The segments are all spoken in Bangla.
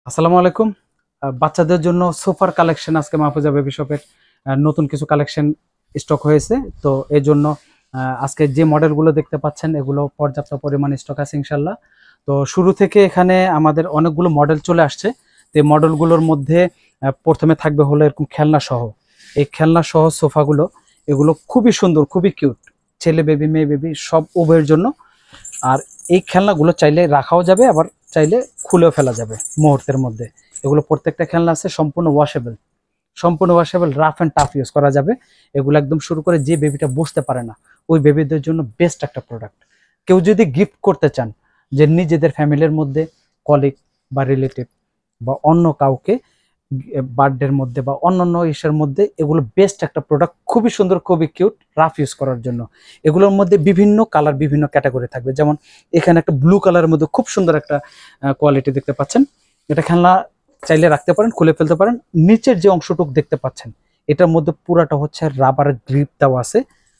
আসসালামু আলাইকুম। বাচ্চাদের জন্য সোফার কালেকশন আজকে মাহফুজা বেবি শপের নতুন কিছু কালেকশন স্টক হয়েছে। তো এই জন্য আজকে যে মডেলগুলো দেখতে পাচ্ছেন এগুলো পর্যাপ্ত পরিমাণ স্টক আছে ইনশাল্লাহ। তো শুরু থেকে এখানে আমাদের অনেকগুলো মডেল চলে আসছে। তো এই মডেলগুলোর মধ্যে প্রথমে থাকবে হলো এরকম খেলনা সহ। এই খেলনা সহ সোফাগুলো এগুলো খুবই সুন্দর, খুবই কিউট, ছেলে বেবি মেয়ে বেবি সব উভয়ের জন্য। আর এই খেলনাগুলো চাইলে রাখাও যাবে, আবার চাইলে খুলেও ফেলা যাবে মুহূর্তের মধ্যে। এগুলো প্রত্যেকটা খেলনা আছে সম্পূর্ণ ওয়াশেবল, সম্পূর্ণ washable, rough and tough use করা যাবে। এগুলো একদম শুরু করে যে বেবিটা বুঝতে পারে না ওই বেবিদের জন্য বেস্ট একটা প্রোডাক্ট। কেউ যদি গিফট করতে চান, যে নিজেদের ফ্যামিলির মধ্যে কলিগ বা রিলেটিভ বা অন্য কাউকে বার্থডের মধ্যে বা অন্যান্য ইসের মধ্যে এগুলো বেস্ট একটা প্রোডাক্ট, খুবই সুন্দর, খুবই কিউট, রাফ ইউজ করার জন্য। এগুলোর মধ্যে বিভিন্ন কালার, বিভিন্ন ক্যাটাগরি থাকবে। যেমন এখানে একটা ব্লু কালারের মধ্যে খুব সুন্দর একটা কোয়ালিটি দেখতে পাচ্ছেন। এটা খেলনা চাইলে রাখতে পারেন, খুলে ফেলতে পারেন। নিচের যে অংশটুকু দেখতে পাচ্ছেন এটার মধ্যে পুরাটা হচ্ছে রাবার গ্রিপ দেওয়া আছে।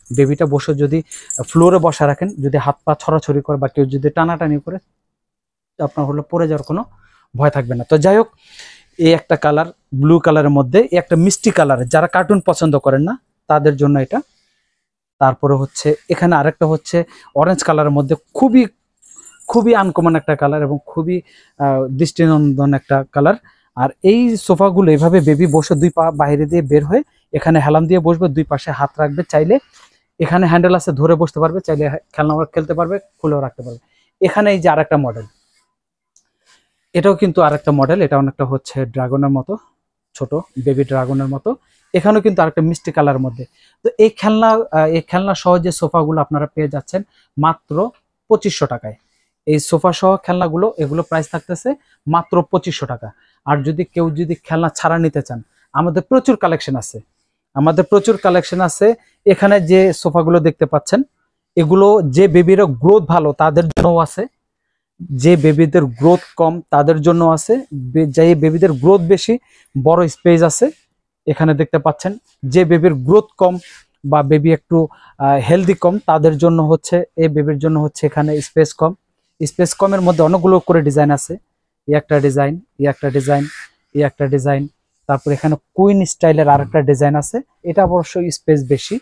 বেবিটা বসে যদি ফ্লোরে বসা রাখেন, যদি হাত পা ছড়াছড়ি করে বা কেউ যদি টানাটানি করে, আপনার হলো পড়ে যাওয়ার কোনো ভয় থাকবে না। তো যাই হোক, এই একটা কালার ব্লু কালারের মধ্যে, এই একটা মিষ্টি কালার, যারা কার্টুন পছন্দ করেন না তাদের জন্য এটা। তারপরে হচ্ছে এখানে আরেকটা হচ্ছে অরেঞ্জ কালারের মধ্যে, খুবই খুবই আনকমন একটা কালার এবং খুবই দৃষ্টিনন্দন একটা কালার। আর এই সোফাগুলো এভাবে বেবি বসে দুই পা বাইরে দিয়ে বের হয়ে এখানে হেলাম দিয়ে বসবে, দুই পাশে হাত রাখবে, চাইলে এখানে হ্যান্ডেল আছে ধরে বসতে পারবে, চাইলে খেলনা খেলতে পারবে, খুলেও রাখতে পারবে। এখানে এই যে আরেকটা মডেল, এটাও কিন্তু আরেকটা মডেল, এটা অনেকটা হচ্ছে ড্রাগনের মতো, ছোট বেবি ড্রাগনের মতো। এখানেও কিন্তু আরেকটা মিষ্টি কালার মধ্যে। তো এই খেলনা সহ যে সোফাগুলো আপনারা পেয়ে যাচ্ছেন মাত্র 2500 টাকায়। এই সোফা সহ খেলনাগুলো এগুলো প্রাইস থাকতেছে মাত্র 2500 টাকা। আর যদি কেউ যদি খেলনা ছাড়া নিতে চান, আমাদের প্রচুর কালেকশন আছে, আমাদের প্রচুর কালেকশন আছে। এখানে যে সোফাগুলো দেখতে পাচ্ছেন এগুলো যে বেবিরা গ্রোথ ভালো তাদের জন্য আছে, যে বেবিদের গ্রোথ কম তাদের জন্য আছে, যে বেবিদের গ্রোথ বেশি বড় স্পেস আছে এখানে দেখতে পাচ্ছেন। যে বেবির গ্রোথ কম বা বেবি একটু হেলদি কম তাদের জন্য হচ্ছে, এই বেবির জন্য হচ্ছে এখানে স্পেস কম। স্পেস কমের মধ্যে অনেকগুলো করে ডিজাইন আছে। এই একটা ডিজাইন, এই একটা ডিজাইন, এই একটা ডিজাইন, তারপর এখানে কুইন স্টাইলের আরেকটা ডিজাইন আছে, এটা অবশ্যই স্পেস বেশি।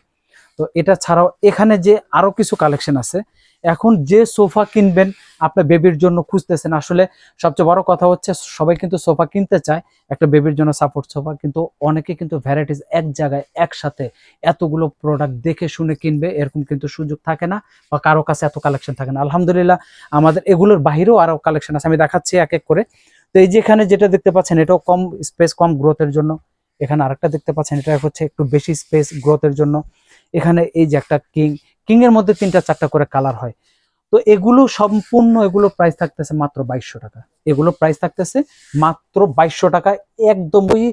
তো এটা ছাড়াও এখানে যে আরো কিছু কালেকশন আছে। এখন যে সোফা কিনবেন আপনার বেবির জন্য খুঁজতেছেন, আসলে সবচেয়ে বড় কথা হচ্ছে সবাই কিন্তু সোফা কিনতে চায় একটা বেবির জন্য সাপোর্ট সোফা, কিন্তু অনেকে কিন্তু ভ্যারাইটিস এক জায়গায় একসাথে এতগুলো প্রোডাক্ট দেখে শুনে কিনবে এরকম কিন্তু সুযোগ থাকে না, বা কারো কাছে এত কালেকশন থাকে না। আলহামদুলিল্লাহ আমাদের এগুলোর বাহিরেও আরো কালেকশন আছে, আমি দেখাচ্ছি এক এক করে। তো এই যে এখানে যেটা দেখতে পাচ্ছেন এটাও কম স্পেস, কম গ্রোথের জন্য। এখানে আরেকটা দেখতে পাচ্ছেন, এটা হচ্ছে একটু বেশি স্পেস গ্রোথের জন্য। এখানে এই যে একটা কিং এর মধ্যে 3টা 4টা করে কালার হয়। তো এগুলো সম্পূর্ণ এগুলো প্রাইস থাকতেছে মাত্র 2200 টাকা। এগুলো প্রাইস থাকতেছে মাত্র 2200 টাকায়। একদমই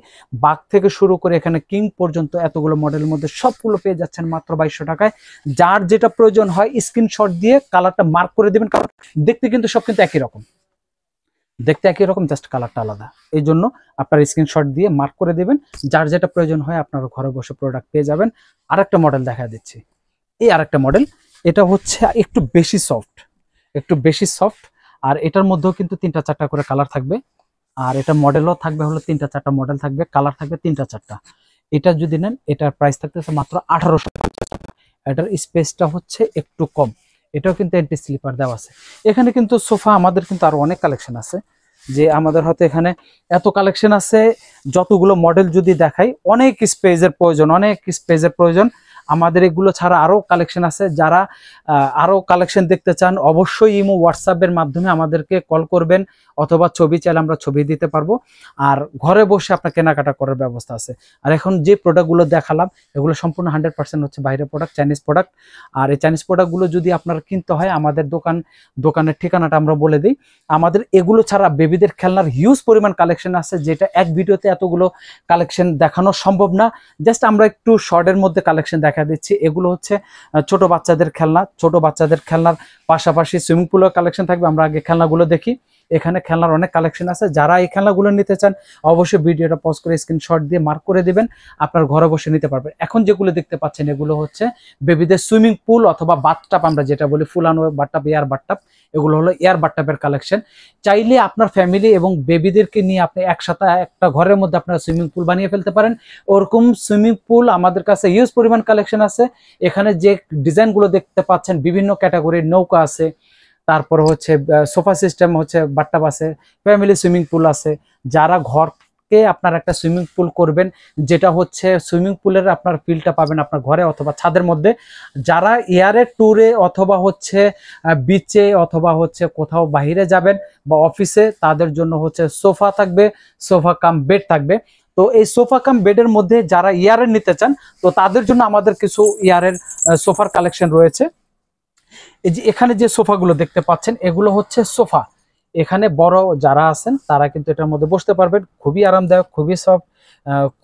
বাগ থেকে শুরু করে এখানে কিং পর্যন্ত এতগুলো মডেলের মধ্যে সবগুলো পেয়ে যাচ্ছেন মাত্র 2200 টাকায়। যার যেটা প্রয়োজন হয় স্ক্রিনশট দিয়ে কালারটা মার্ক করে দিবেন, কারণ দেখতে কিন্তু সব কিন্তু একই রকম, দেখতে একই রকম, জাস্ট কালারটা আলাদা। এই জন্য আপনার স্ক্রিনশট দিয়ে মার্ক করে দিবেন, যার যেটা প্রয়োজন হয় আপনার ঘরে বসে প্রোডাক্ট পেয়ে যাবেন। আরেকটা মডেল দেখা দিচ্ছি, এই আরেকটা মডেল, এটা হচ্ছে একটু বেশি সফট, একটু বেশি সফট। আর এটার মধ্যেও কিন্তু 3টা 4টা করে কালার থাকবে। আর এটা মডেলও থাকবে হলো 3টা 4টা মডেল থাকবে, কালার থাকবে 3টা 4টা। এটা যদি নেন এটার প্রাইস থাকতেছে মাত্র 1800 টাকা। এটার স্পেসটা হচ্ছে একটু কম, এটাও কিন্তু এন্টি স্লিপার দেওয়া আছে। এখানে কিন্তু সোফা আমাদের কিন্তু আরো অনেক কালেকশন আছে, যে আমাদের হয়তো এখানে এত কালেকশন আছে, যতগুলো মডেল যদি দেখাই অনেক স্পেসের প্রয়োজন, অনেক স্পেসের প্রয়োজন। আমাদের এগুলো ছাড়া আরো কালেকশন আছে। যারা আরো কালেকশন দেখতে চান অবশ্যই ইমো হোয়াটসঅ্যাপের মাধ্যমে আমাদেরকে কল করবেন, অথবা ছবি চাইলে আমরা ছবি দিতে পারবো। আর ঘরে বসে আপনার কেনাকাটা করার ব্যবস্থা আছে। আর এখন যে প্রোডাক্টগুলো দেখালাম এগুলো সম্পূর্ণ 100% হচ্ছে বাইরের প্রোডাক্ট, চাইনিজ প্রোডাক্ট। আর এই চাইনিজ প্রোডাক্টগুলো যদি আপনার কিনতে হয় আমাদের দোকানের ঠিকানাটা আমরা বলে দিই। আমাদের এগুলো ছাড়া বেবিদের খেলনার হিউজ পরিমাণ কালেকশন আছে, যেটা এক ভিডিওতে এতগুলো কালেকশন দেখানো সম্ভব না। জাস্ট আমরা একটু শর্টের মধ্যে কালেকশন দেখা দিচ্ছি। এগুলো হচ্ছে ছোট বাচ্চাদের খেলনা, ছোট বাচ্চাদের খেলনার পাশাপাশি সুইমিং পুলের কালেকশন থাকবে। আমরা আগে খেলনাগুলো দেখি। এখানে খেলনার অনেক কালেকশন আছে। যারা এই খেলনাগুলো নিতে চান অবশ্যই ভিডিওটা পজ করে স্ক্রিনশট দিয়ে মার্ক করে দিবেন, আপনার ঘরে বসে নিতে পারবেন। এখন যেগুলো দেখতে পাচ্ছেন এগুলো হচ্ছে বেবিদের সুইমিং পুল অথবা বাথটাব, আমরা যেটা বলি full on bathtub, air bathtub, এগুলো হলো এয়ার বাথটাবের কালেকশন। চাইলে আপনার ফ্যামিলি এবং বেবিদেরকে নিয়ে আপনি একসাথে একটা ঘরের মধ্যে আপনারা সুইমিং পুল বানিয়ে ফেলতে পারেন। ওরকম সুইমিং পুল আমাদের কাছে হিউজ পরিমাণ কালেকশন আছে। এখানে যে ডিজাইনগুলো দেখতে পাচ্ছেন বিভিন্ন ক্যাটাগরির নৌকা আছে, তারপর হচ্ছে সোফা সিস্টেম হচ্ছে বাথটাব আছে, ফ্যামিলি সুইমিং পুল আছে। যারা ঘরকে আপনার একটা সুইমিং পুল করবেন, যেটা হচ্ছে সুইমিং পুলের আপনার ফিলটা পাবেন আপনার ঘরে অথবা ছাদের মধ্যে, যারা এয়ারে ট্যুরে অথবা হচ্ছে বিচে অথবা হচ্ছে কোথাও বাইরে যাবেন বা অফিসে, তাদের জন্য হচ্ছে সোফা থাকবে, সোফা কাম বেড থাকবে। তো এই সোফা কাম বেডের মধ্যে যারা ইয়ারের নিতে চান, তো তাদের জন্য আমাদের কিছু ইয়ারের সোফার কালেকশন রয়েছে। এই যে এখানে যে সোফাগুলো দেখতে পাচ্ছেন এগুলো হচ্ছে সোফা। এখানে বড় যারা আছেন তারা কিন্তু এটার মধ্যে বসতে পারবেন, খুবই আরামদায়ক, খুবই সফট,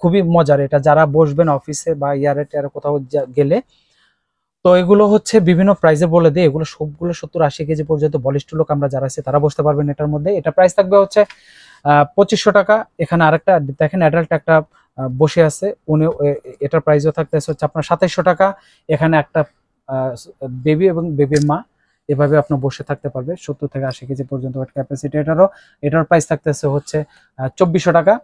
খুবই মজার। এটা যারা বসবেন অফিসে বা ইয়ারে টিয়ারে কোথাও গেলে। তো এগুলো হচ্ছে বিভিন্ন প্রাইসে বলে দিই, এগুলো সবগুলো 70-80 কেজি পর্যন্ত বলিষ্ঠ লোক আমরা যারা আছে তারা বসতে পারবেন এটার মধ্যে। এটা প্রাইস থাকবে হচ্ছে 2500 টাকা। এখানে আরেকটা দেখেন অ্যাডাল্ট একটা বসে আছে, উনি এটার প্রাইসও থাকতেছে হচ্ছে আপনার 2700 টাকা। এখানে একটা বেবি এবং বেবির মা এভাবে আপনার বসে থাকতে পারবে, 70 থেকে 80 কেজি পর্যন্ত ওয়েট ক্যাপাসিটি। এটার প্রাইস থাকতেছে হচ্ছে 2400 টাকা।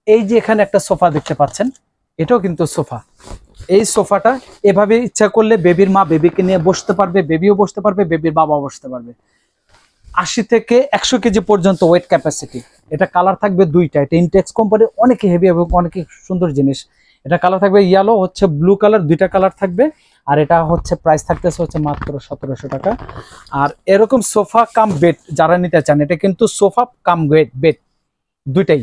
এই যে এখানে একটা সোফা দেখতে পাচ্ছেন, এটাও কিন্তু সোফা। এই সোফাটা এভাবে ইচ্ছা করলে বেবির মা বেবিকে নিয়ে বসতে পারবে, বেবিও বসতে পারবে, বেবির বাবাও বসতে পারবে। 80 থেকে 100 কেজি পর্যন্ত ওয়েট ক্যাপাসিটি। এটা কালার থাকবে দুইটা, এটা ইনটেক্স কোম্পানির অনেক হেভি এবং অনেক সুন্দর জিনিস। এটা কালার থাকবে ইয়েলো হচ্ছে ব্লু কালার, দুইটা কালার থাকবে। আর এটা হচ্ছে প্রাইস থাকতেছে হচ্ছে মাত্র 1700 টাকা। আর এরকম সোফা কাম বেড যারা নিতে চান, এটা কিন্তু সোফা কাম বেড দুইটাই।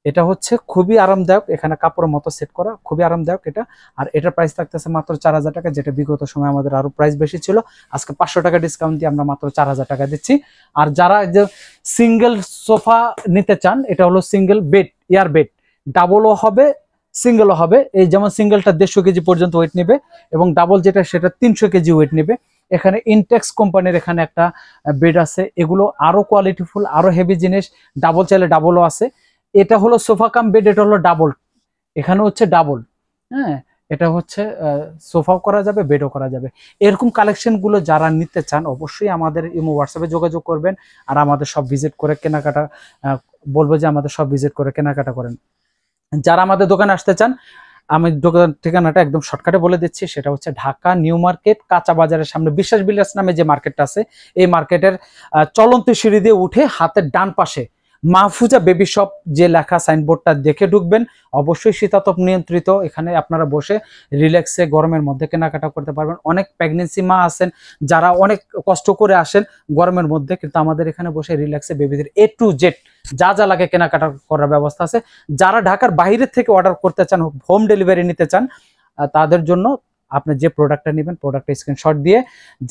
এটা হচ্ছে খুবই আরামদায়ক, এখানে কাপড়ের মতো সেট করা, খুবই আরামদায়ক এটা। আর এটার প্রাইস থাকতেছে মাত্র 4000 টাকা, যেটা বিগত সময় আমাদের আরো প্রাইস বেশি ছিল। আজকে 500 টাকা ডিসকাউন্ট দিয়ে আমরা মাত্র 4000 টাকা দিচ্ছি। আর যারা যে সিঙ্গেল সোফা নিতে চান, এটা হলো সিঙ্গেল বেড, এয়ার বেড, ডাবলও হবে সিঙ্গেলও হবে। এই যেমন সিঙ্গেলটা 150 কেজি পর্যন্ত ওয়েট নেবে এবং ডাবল যেটা সেটা 300 কেজি ওয়েট নেবে। এখানে ইনটেক্স কোম্পানির এখানে একটা বেড আছে, এগুলো আরো কোয়ালিটিফুল, আরো হেভি জিনিস। ডাবল চাইলে ডাবলও আছে। এটা হলো সোফা কাম বেড, এটা হলো ডাবল, এখানে হচ্ছে ডাবল। হ্যাঁ, এটা হচ্ছে সোফাও করা যাবে, বেডও করা যাবে। এরকম কালেকশন গুলো যারা নিতে চান অবশ্যই আমাদের ইমো হোয়াটসঅ্যাপে যোগাযোগ করবেন। আর আমাদের সব ভিজিট করে কেনাকাটা, বলবো যে আমাদের সব ভিজিট করে কেনাকাটা করেন। যারা আমাদের দোকানে আসতে চান, আমি দোকান ঠিকানাটা একদম শর্টকাটে বলে দিচ্ছি। সেটা হচ্ছে ঢাকা নিউ মার্কেট, কাঁচা বাজারের সামনে বিশ্বাস বিল্ডার্স নামে যে মার্কেটটা আছে, এই মার্কেটের চলন্ত সিঁড়ি দিয়ে উঠে হাতের ডান পাশে মাহফুজা বেবি শপ যে লেখা সাইনবোর্ডটা দেখে ঢুকবেন। অবশ্যই শীতাতপ নিয়ন্ত্রিত, এখানে আপনারা বসে রিল্যাক্সে গরমের মধ্যে কেনাকাটা করতে পারবেন। অনেক প্রেগনেন্সি মা আছেন যারা অনেক কষ্ট করে আসেন গরমের মধ্যে, কিন্তু আমাদের এখানে বসে রিল্যাক্সে বেবিদের A to Z যা যা লাগে কেনাকাটা করার ব্যবস্থা আছে। যারা ঢাকার বাইরে থেকে অর্ডার করতে চান, হোম ডেলিভারি নিতে চান, তাদের জন্য আপনি যে প্রোডাক্টটা নেবেন প্রোডাক্টটা স্ক্রিনশট দিয়ে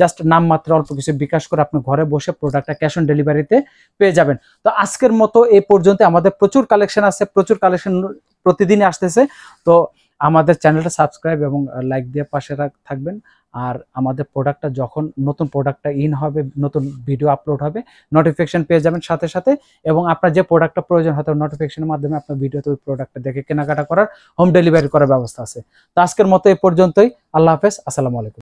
জাস্ট নাম মাত্র অল্প কিছু বিকাশ করে আপনি ঘরে বসে প্রোডাক্টটা ক্যাশ অন ডেলিভারিতে পেয়ে যাবেন। তো আজকের মতো এই পর্যন্ত। আমাদের প্রচুর কালেকশন আছে, প্রচুর কালেকশন প্রতিদিনই আসতেছে। তো আমাদের চ্যানেলটা সাবস্ক্রাইব এবং লাইক দিয়ে পাশে থাকবেন। আর আমাদের প্রোডাক্টটা যখন নতুন প্রোডাক্টটা ইন হবে, নতুন ভিডিও আপলোড হবে, নোটিফিকেশন পেয়ে যাবেন সাথে সাথে। এবং আপনার যে প্রোডাক্টটা প্রয়োজন হয়তো নোটিফিকেশনের মাধ্যমে আপনার ভিডিওতে ওই প্রোডাক্টটা দেখে কেনাকাটা করার, হোম ডেলিভারি করার ব্যবস্থা আছে। তো আজকের মতো এই পর্যন্তই। আল্লাহ হাফেজ, আসসালামু আলাইকুম।